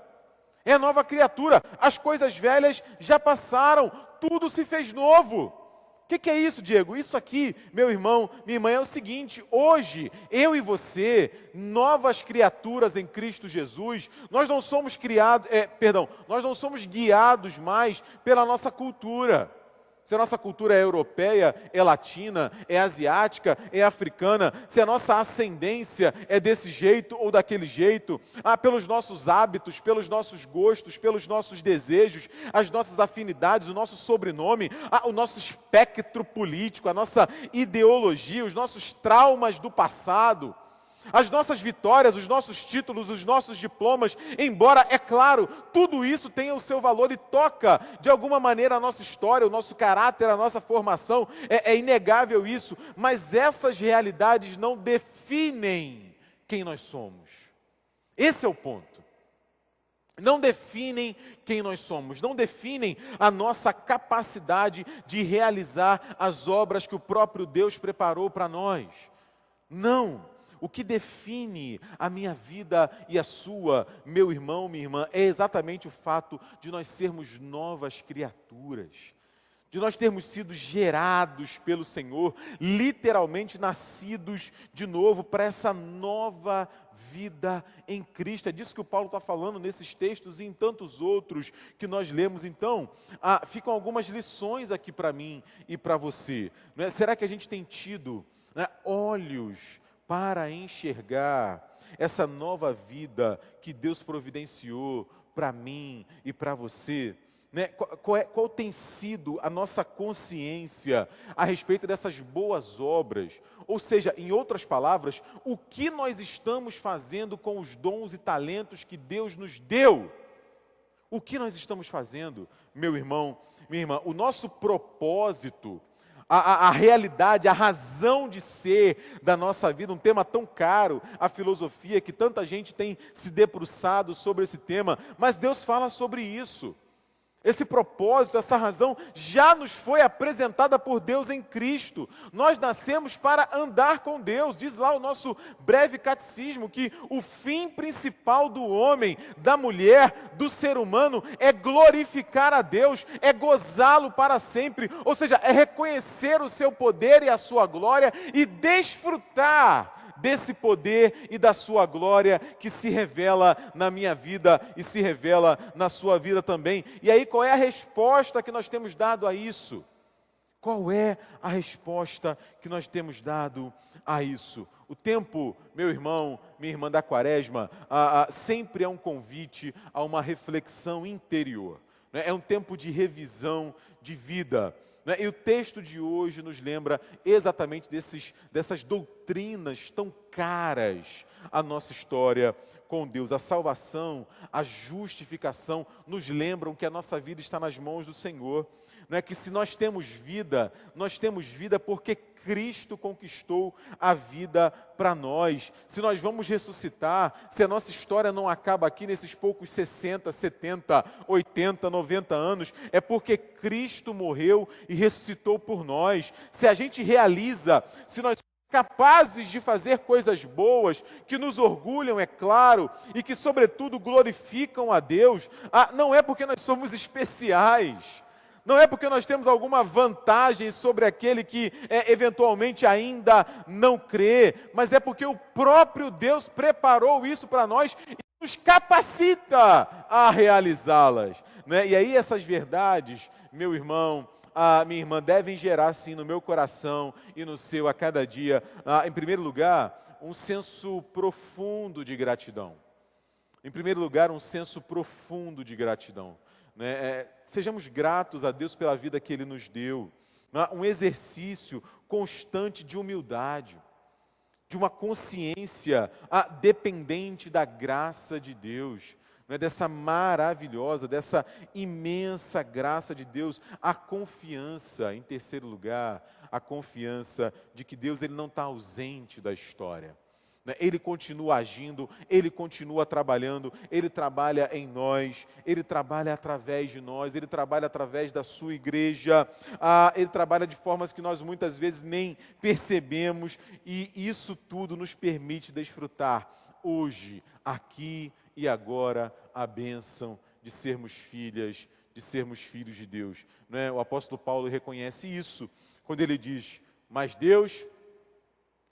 É nova criatura. As coisas velhas já passaram, tudo se fez novo. O que é isso, Diego? Isso aqui, meu irmão, minha irmã, é o seguinte, hoje, eu e você, novas criaturas em Cristo Jesus, nós não somos nós não somos guiados mais pela nossa cultura. Se a nossa cultura é europeia, é latina, é asiática, é africana, se a nossa ascendência é desse jeito ou daquele jeito, pelos nossos hábitos, pelos nossos gostos, pelos nossos desejos, as nossas afinidades, o nosso sobrenome, o nosso espectro político, a nossa ideologia, os nossos traumas do passado, as nossas vitórias, os nossos títulos, os nossos diplomas, embora, é claro, tudo isso tenha o seu valor e toca, de alguma maneira, a nossa história, o nosso caráter, a nossa formação, é inegável isso, mas essas realidades não definem quem nós somos. Esse é o ponto. Não definem quem nós somos, não definem a nossa capacidade de realizar as obras que o próprio Deus preparou para nós. Não. O que define a minha vida e a sua, meu irmão, minha irmã, é exatamente o fato de nós sermos novas criaturas, de nós termos sido gerados pelo Senhor, literalmente nascidos de novo para essa nova vida em Cristo. É disso que o Paulo está falando nesses textos e em tantos outros que nós lemos. Então, ficam algumas lições aqui para mim e para você. Não é? Será que a gente tem tido, né, olhos para enxergar essa nova vida que Deus providenciou para mim e para você? Né? Qual tem sido a nossa consciência a respeito dessas boas obras? Ou seja, em outras palavras, o que nós estamos fazendo com os dons e talentos que Deus nos deu? O que nós estamos fazendo, meu irmão, minha irmã? O nosso propósito, a realidade, a razão de ser da nossa vida, um tema tão caro, a filosofia, que tanta gente tem se debruçado sobre esse tema, mas Deus fala sobre isso. Esse propósito, essa razão já nos foi apresentada por Deus em Cristo. Nós nascemos para andar com Deus. Diz lá o nosso breve catecismo que o fim principal do homem, da mulher, do ser humano é glorificar a Deus, é gozá-lo para sempre. Ou seja, é reconhecer o seu poder e a sua glória e desfrutar desse poder e da sua glória que se revela na minha vida e se revela na sua vida também. E aí, qual é a resposta que nós temos dado a isso? Qual é a resposta que nós temos dado a isso? O tempo, meu irmão, minha irmã da Quaresma, sempre é um convite a uma reflexão interior. Né? É um tempo de revisão de vida. Né? E o texto de hoje nos lembra exatamente dessas doutrinas tão caras à nossa história com Deus. A salvação, a justificação nos lembram que a nossa vida está nas mãos do Senhor. Não é que se nós temos vida porque Cristo conquistou a vida para nós. Se nós vamos ressuscitar, se a nossa história não acaba aqui nesses poucos 60, 70, 80, 90 anos, é porque Cristo morreu e ressuscitou por nós. Se a gente realiza, se nós capazes de fazer coisas boas, que nos orgulham, é claro, e que sobretudo glorificam a Deus, não é porque nós somos especiais, não é porque nós temos alguma vantagem sobre aquele que eventualmente ainda não crê, mas é porque o próprio Deus preparou isso para nós e nos capacita a realizá-las. Né? E aí essas verdades, meu irmão, minha irmã, devem gerar sim no meu coração e no seu a cada dia, em primeiro lugar, um senso profundo de gratidão. Em primeiro lugar, um senso profundo de gratidão. Né? Sejamos gratos a Deus pela vida que Ele nos deu. um exercício constante de humildade, de uma consciência dependente da graça de Deus, dessa maravilhosa, dessa imensa graça de Deus, a confiança, em terceiro lugar, a confiança de que Deus ele não está ausente da história. Ele continua agindo, Ele continua trabalhando, Ele trabalha em nós, Ele trabalha através de nós, Ele trabalha através da sua igreja, Ele trabalha de formas que nós muitas vezes nem percebemos, e isso tudo nos permite desfrutar hoje, aqui e agora, a bênção de sermos filhas, de sermos filhos de Deus. O apóstolo Paulo reconhece isso, quando ele diz, mas Deus,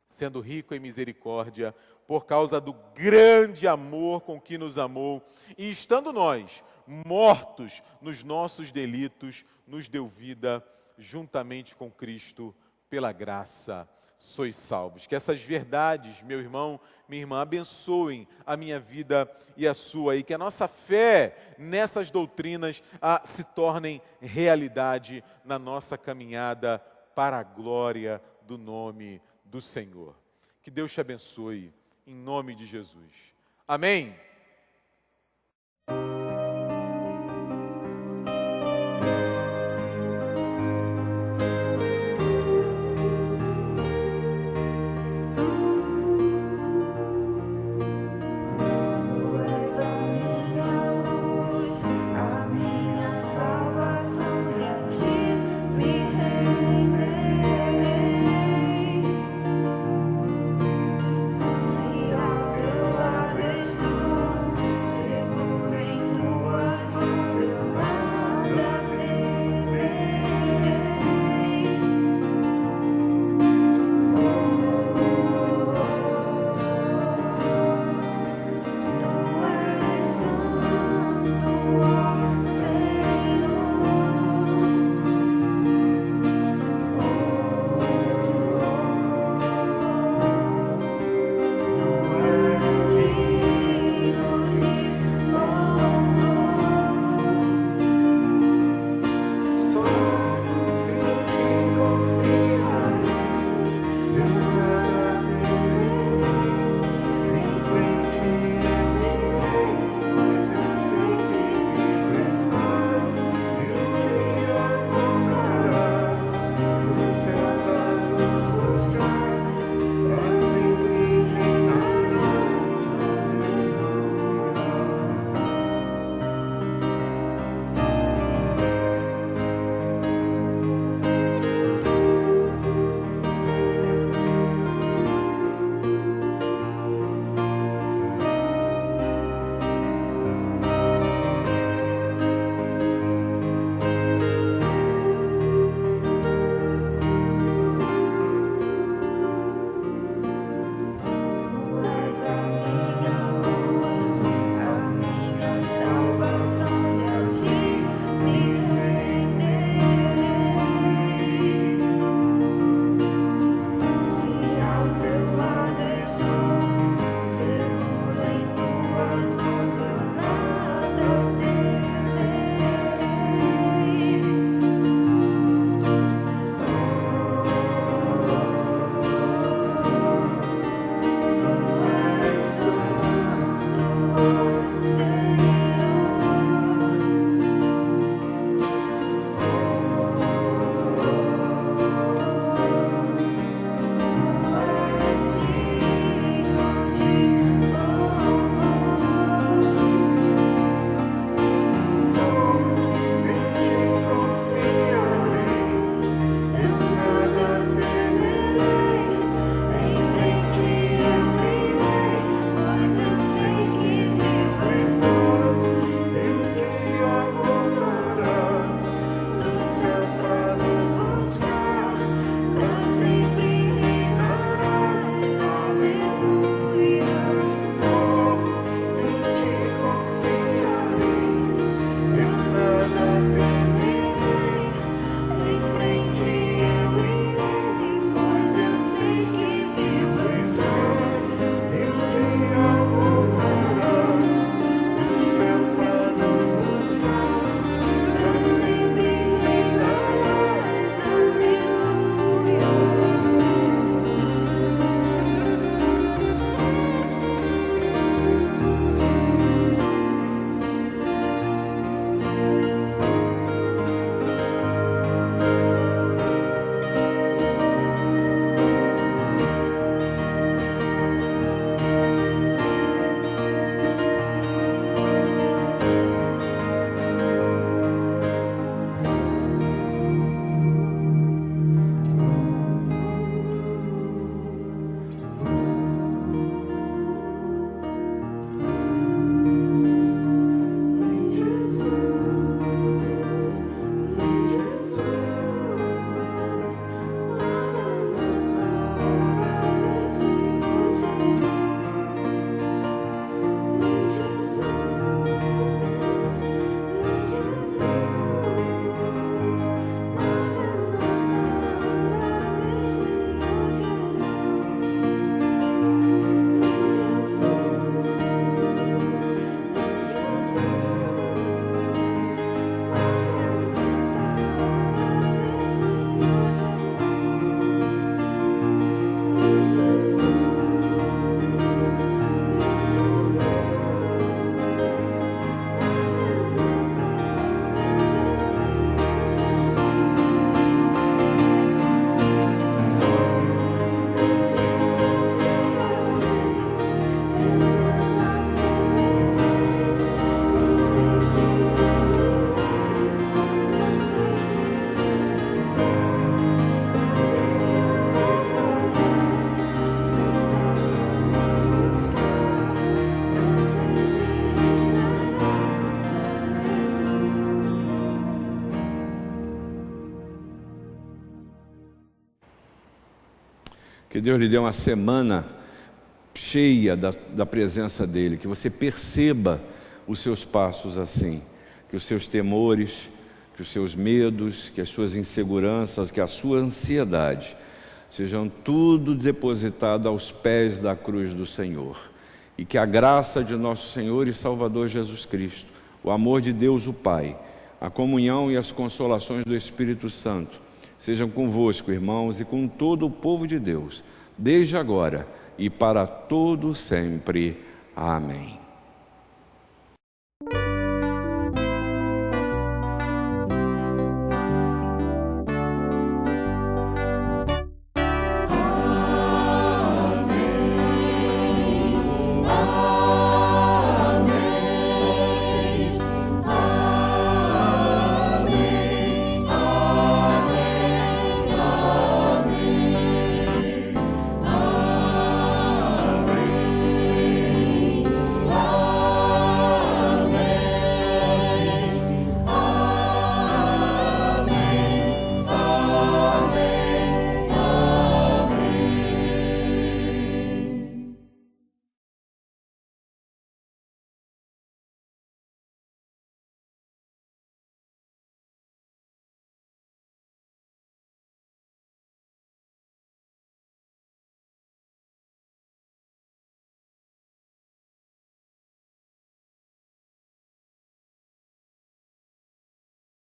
sendo rico em misericórdia, por causa do grande amor com que nos amou, e estando nós mortos nos nossos delitos, nos deu vida juntamente com Cristo, pela graça sois salvos. Que essas verdades, meu irmão, minha irmã, abençoem a minha vida e a sua, e que a nossa fé nessas doutrinas se tornem realidade na nossa caminhada para a glória do nome do Senhor. Que Deus te abençoe, em nome de Jesus. Amém? Tu és a minha luz, a minha salvação, e a ti me renderei. Se ao teu lado estou, Que Deus lhe dê uma semana cheia da presença dEle, que você perceba os seus passos assim, que os seus temores, que os seus medos, que as suas inseguranças, que a sua ansiedade sejam tudo depositado aos pés da cruz do Senhor, e que a graça de nosso Senhor e Salvador Jesus Cristo, o amor de Deus o Pai, a comunhão e as consolações do Espírito Santo sejam convosco, irmãos, e com todo o povo de Deus, desde agora e para todo sempre. Amém.